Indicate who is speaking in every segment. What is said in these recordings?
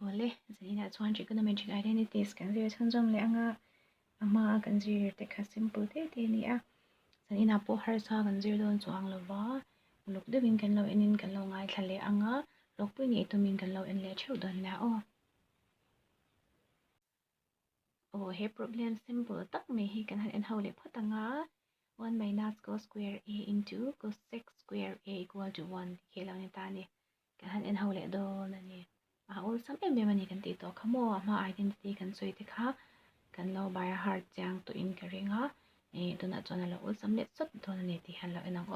Speaker 1: Ole zina chuan trigonometric identities kan zir changjom le anga ama kan zir tekha simple te ni a sanina po har sa kan zir don chuang lova luk dewin kan lo enin kan lo ngai thlale anga hlawkpui ni tumin kan lo en le theu don na he problem simple tak me hi kan han en ho le phatanga 1 minus cos square a into cosec square a equal to 1 khelo ni ta ni kan han en ho le do na ni ul sam em mani kan ti to khamo ma identity kan soi te kha kan lo by heart chang to in ka ringa to na chona lo ul sam le sot to na ni ti han lo enang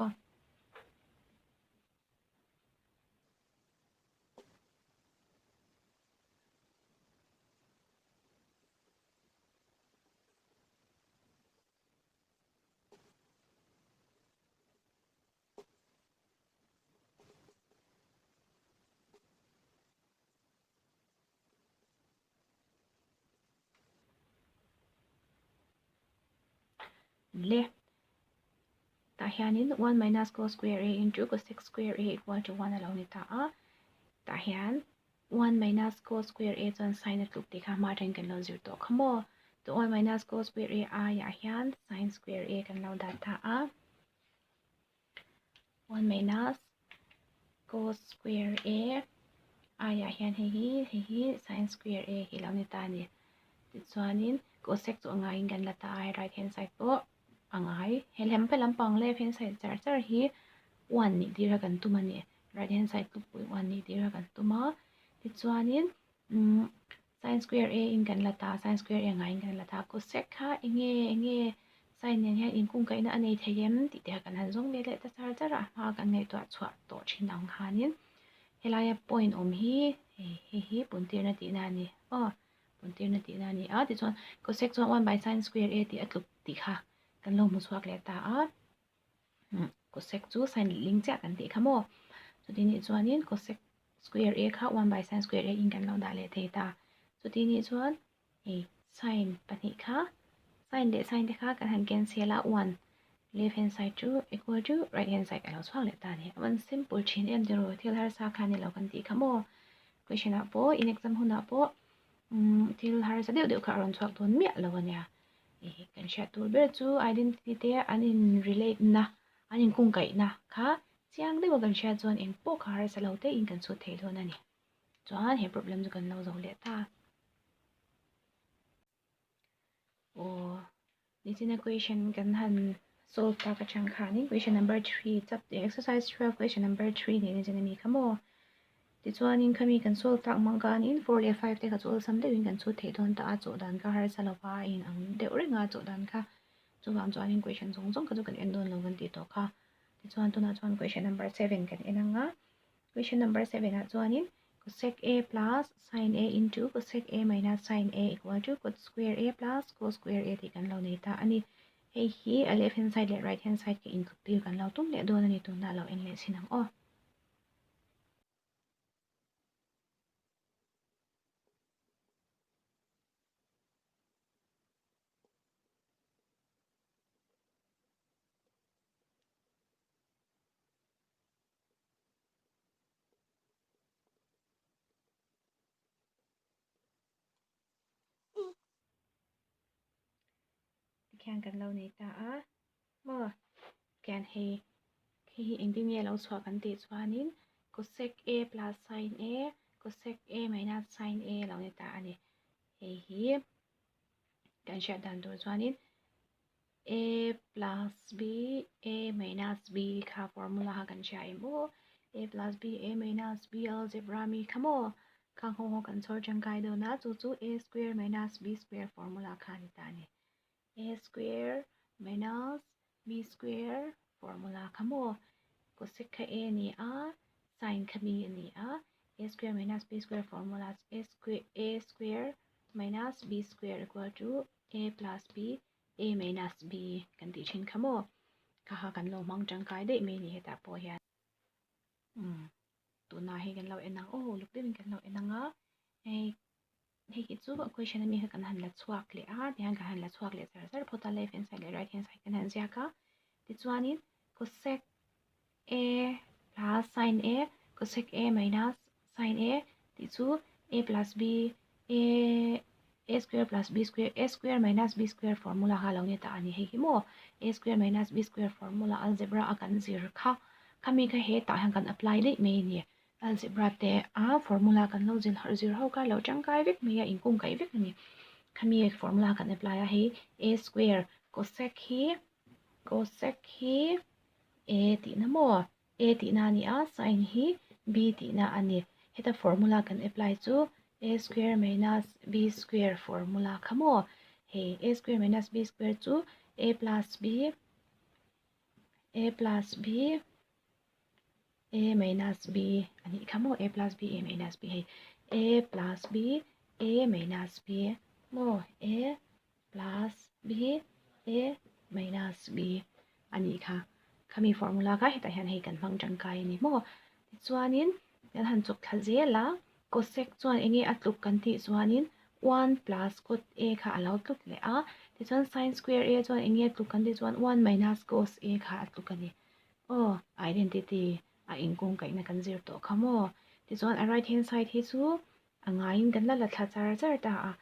Speaker 1: le ta hianin 1 minus cos square a into cosec square a equal to 1 alo ni ta hian 1 minus cos square a chon sin at luk ti kha ma thain kan lo zir to khamo to 1 minus cos square a ya hian sin square a kan lo dat ta 1 minus cos square a ya hian hi sin square a hi lo ni ta ni ti chuanin cosec chu anga in kan la ta right hand side po angai helhem pe lampang left hand side char hi 1 ni dira kan tu mani right hand side tu 1 ni dira kan tu ma ti chuanin sin square a in kan la ta sin square a ngai in kan la ta cosec kha enge sin nen hian in kung kai na anei thayem ti te kan han zong le le ta char ma kan nei to chua to thin ang hanin helaya point om hi puntir na ti na ni puntir na ti na ni ti chuan cosec chuan 1 by sin square a ti atluk ti kha kan lo mu chuak le ta cosec chu sin ling cha kan ti khamo chu ti ni chuanin cosec square a kha 1 by sin square a in kan lo da le thei ta chu ti ni chuan sin pani kha sin le sin te kha kan han cancel a 1 left hand side to equal to right hand side alo chuak le ta ni one simple chin em zero thil har sa kha ni lo kan ti khamo question a po in exam huna po thil har sa deuh kha ron chuak don mi lo ania kan sha tur ber chu identity te anin relate na anin kung kai na kha chiang de kan sha chuan in po kha har sa lo te in kan chu thei lo na ni chuan he problem chu kan lo zo le ta this is a question kan han solve ta ka chang kha ni question number 3 chap the exercise 12 question number 3 ni ni mi khamo ti chuan in khami kan solve tak mangkan in 4 le 5 te ka chol sam de win kan chu thei don ta a chu dan ka har salowa in ang de ringa chu dan kha chu wam chuan in question zong zong ka chu kan en don lo kan ti to kha ti chuan tu na chuan question number 7 kan enanga question number 7 a chuan in cosec a plus sin a into cosec a minus sin a equal to cos square a plus cos square a ti kan lo nei ta ani hi a left hand side le right hand side ke input pi kan lo tum le don ani tu na lo en le sinang kyan kan lo nei ta mo kyan hi engding ye lo chwa kan ti chuanin cosec a plus sin a cosec a minus sin a lo nei ta ani hi kan sha dan tur chuanin a plus b a minus b kha formula ha kan sha emo a plus b a minus b algebra mi khamo khang ho kan chor chang kai do na chu a square minus b square formula kha ni ta ni a square minus b square formula khamo cosec kha a ni sin kha b ni a square minus b square formula a square minus b square equal to a plus b a minus b kan ti thin khamo kha kan lo mang tang kai de me ni heta po hian tu na hi kan lo enang luk de kan lo enanga hi chu question mi kan han la chuak le tian ka han la chuak le sar phota left hand side le right hand side kan han zia ka ti chuanin cosec a plus sin a cosec a minus sin a ti chu a plus b a square plus b square a square minus b square formula ha lo ni ta ani hei hi mo a square minus b square formula algebra akan zir kha kami kha he ta hang kan apply dei me ni algebra te a formula kan lo zir ho ka lo tangkai vek me ya in kum kai vek ni kami formula kan apply a hei a square cosec hi a tihna mo a tihna ni a sin hi b tihna ani heta formula kan apply chu a square minus b square formula khamo he a square minus b square chu a plus b a minus b ani khamo a plus b a minus b he a plus b a minus b mo a plus b a minus b ani kha khami formula ka heta hian hei kan hmang tangkai ni mo chuanin yan han chok thazela cosec chuan enge atluk kan ti chuanin 1 plus cot a kha alo tluk le a ti chuan sin square a chuan enge atluk kan ti chuan 1 minus cos a kha atluk ani oh identity a ingkung kai na kan zir to khamo ti chuan a right hand side hi chu angain kan la thla char ta a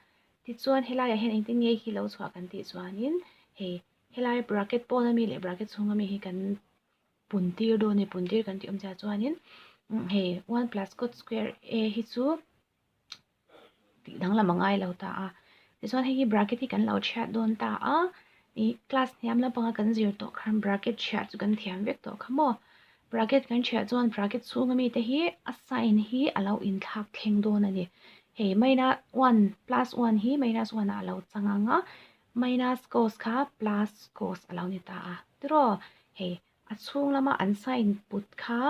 Speaker 1: ti chuan helai a hen engtin nge hi lo chhuak kan ti chuanin he helai bracket pawh mi le bracket chunga mi hi kan puntir do ni puntir kan ti cha chuanin he 1 plus cot square a hi chu ti dang lamangai lo ta a ti chuan hei bracket hi kan lo chat don ta a i class niam la panga kan zir to khan bracket chat chu kan thiam vek to khamo bracket kan chat chuan bracket chunga mi te hi a sign hi alo in thak thleng don ani he minus 1 plus 1 hi minus 1 a lo changanga minus cos kha plus cos alo ni ta a tro he a chung lama an sign put kha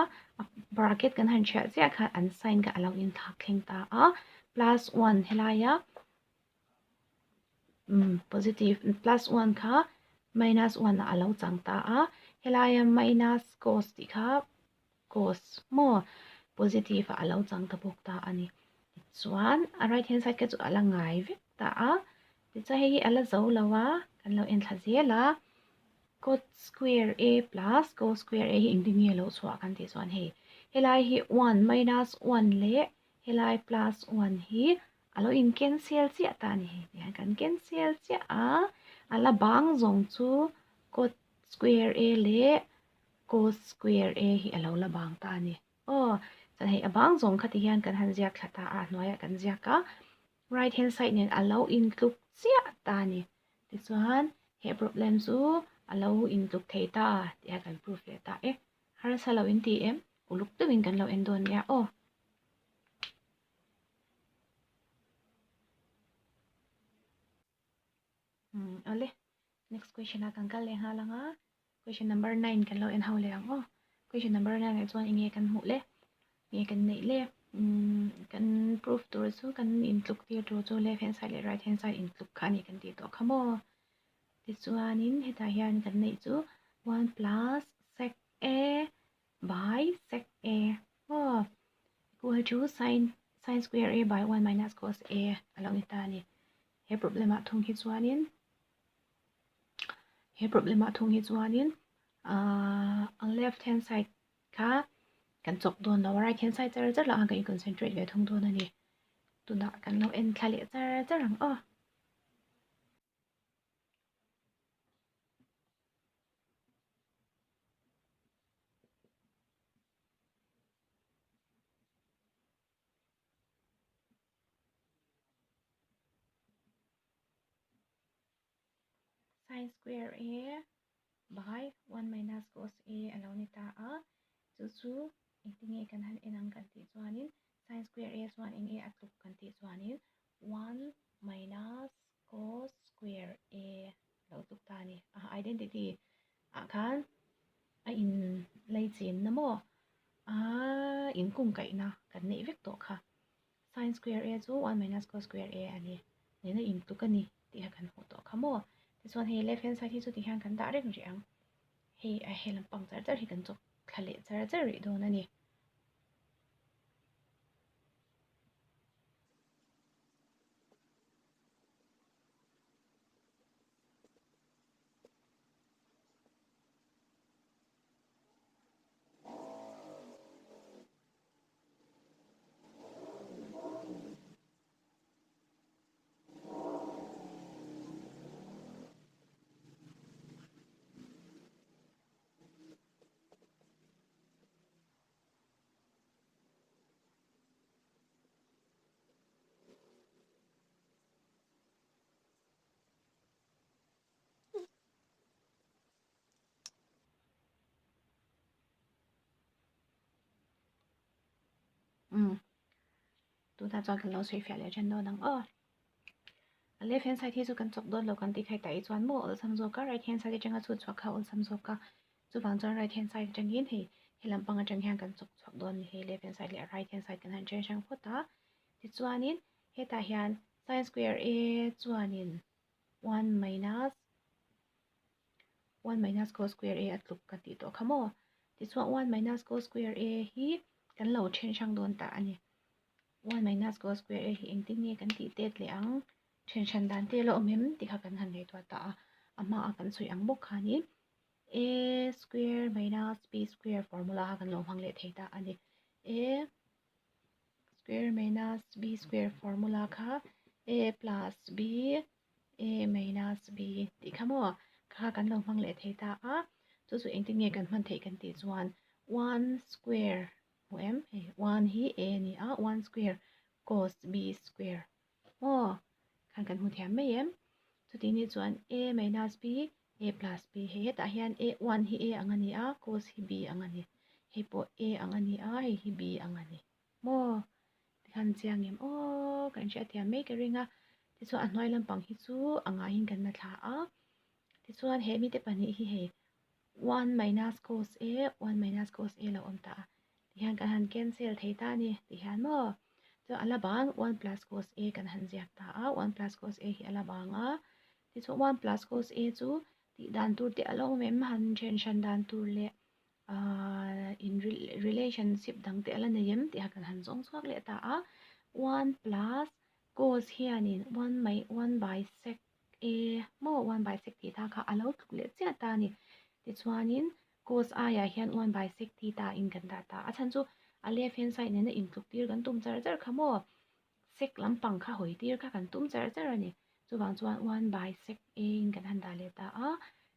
Speaker 1: bracket kan han chat zia kha an sign ka alo in thak thleng ta a plus 1 helaya positive plus 1 kha minus 1 a alo chang ta a helaya minus cos ti kha cos mo positive a alo chang ta bok ta ani chuan a right hand side ka chu ala ngai vek ta a ti cha hei ala zo lawa kan lo en thla zela cot square a plus cos square a hi ingdinge lo chwa kan ti chuan hei helai hi 1 minus 1 le helai plus 1 hi alo in cancel chi ata ni he kan cancel chi a ala bang zong chu cot square a le cos square a hi alo la bang ta ni oh chan hei abang zong khati hian kan han ziak thata a hnuaya kan ziaka right hand side nen alo in tluk chia ta ni ti chuan he problem chu alo in tluk thei ta ti ha kan proof le ta har sa lo in ti em uluk tu win kan lo en don ya oh ole next question a kan kal le ha langa question number 9 kan lo en haw le ang oh question number 9 ai chuan inge kan mu le nge kan nei le kan proof tur chu kan in tluk tir tur chu left hand side le right hand side in tluk khani kan ti to khamo ti chuanin heta hian kan nei chu 1 plus sec a by sec a oh equal to sin square a by 1 minus cos a alo ni ta ni he problema thung hi chuanin ang left hand side kha kan chok don lo right hand side char la ka concentrate ve thung don ani tuna kan lo en thale char ang sin square a by 1 minus cos a alo ni ta a chu engtinge kan han enang kan ti chuanin sin square a chuan enge atluk kan ti chuanin 1 minus cos square a lo tuk ta ni a identity a khan a in lei chin na mo a in kum kai na kan nei vek to kha sin square a chu 1 minus cos square a ani nena in tuk ani ti ha kan ho to khamo ti chuan he left hand side hi chu ti hian kan da rek ri ang he a he lampang char hi kan chok thale char ri do na ni tu ta cho kan lo sui fia le chen do nang left hand side hi chu kan chok don lo kan ti khai tai chuan mo ol sam zo ka right hand side changa chu chwa kha ol sam zo ka chu bang chuan right hand side changin hi lampang atang hian kan chok don hi left hand side le right hand side kan han chen sang phota ti chuanin heta hian sin square a chuanin 1 minus cos square a atluk ka ti to khamo ti chuan 1 minus cos square a hi kan lo chen sang don ta ani 1 minus cos square a hi engting nge kan ti tet le ang chen chan dan te lo mem ti kha kan han nei to ta ama a kan sui ang bok khani a square minus b square formula kan lo hang le theita ani a square minus b square formula kha a plus b a minus b ti khamo kha kan lo hang le theita a chu chu engting nge kan man thei kan ti chuan 1 square em 1 hi a ni a 1 square cos b square kan kan hu thiam mai em chu ti ni chuan a minus b a plus b he ta hian a 1 hi a angani a cos hi b angani he po a angani a hi b angani mo kan chiang em kan sha thiam mai ka ringa ti chu a hnoi lampang hi chu anga hin kan na thla a ti chuan he mi te pani hi he 1 minus cos a 1 minus cos a lo om ta ti hian kan han cancel thei ta ni ti hian mo cho ala bang 1 plus cos a kan han ziak ta a 1 plus cos a hi ala bang a ti chu 1 plus cos a chu ti dan tur te alo mem han chen shan dan tur le in relationship dang te ala nei em ti ha kan han zong chuak le ta a 1 plus cos hianin 1 by sec a mo 1 by sec theta kha alo thuk le cha ta ni ti chuanin cos a ya hian 1 by sec theta in kan da ta a chan chu a left hand side ne na in tluk tir kan tum char char khamo sec lampang kha hoi tir kha kan tum char char ani chu wang chuan 1 by sec a in kan han da le ta a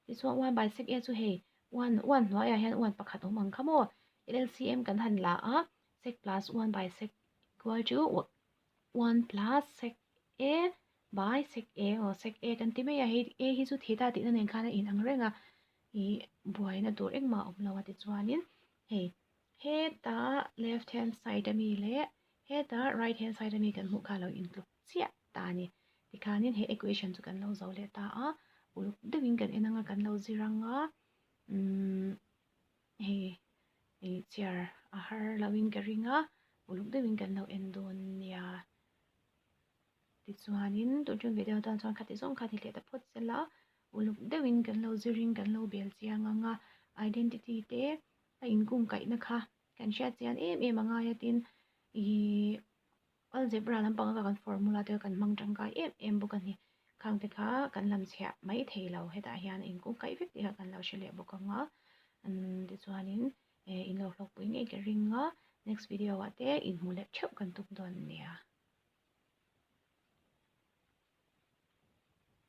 Speaker 1: ti chuan 1 by sec a chu he 1 hnuai a hian 1 pakhat awm khamo LCM kan han la a sec plus 1 by sec equal to 1 plus sec a by sec a or sec a kan ti mai a hi chu theta ti na nen khana in ang renga i buai na tur engma om lawa ti chuanin he ta left hand side ami le he ta right hand side ami kan mu kha lo in tluk chia ta ni ti khanin he equation chu kan lo zo le ta a uluk dewin kan enanga kan lo ziranga he chair a har lawin ka ringa uluk dewin kan lo en don nia ti chuanin tu chung video tan chuan khati zong khati le ta phot sela uluk dewin kan lo ziring kan lo bel chianga nga identity te a in kum kai na kha kan sha chian em anga yatin i algebra lampang ka kan formula te kan mang tangkai em bukan ni khang te kha kan lam chhia mai theilo heta hian in kum kai vek te kan lo shele bukanga ti chuanin in lo hlawkpui nge ke ringa next video wa te in hmu le theuh kan tum don nia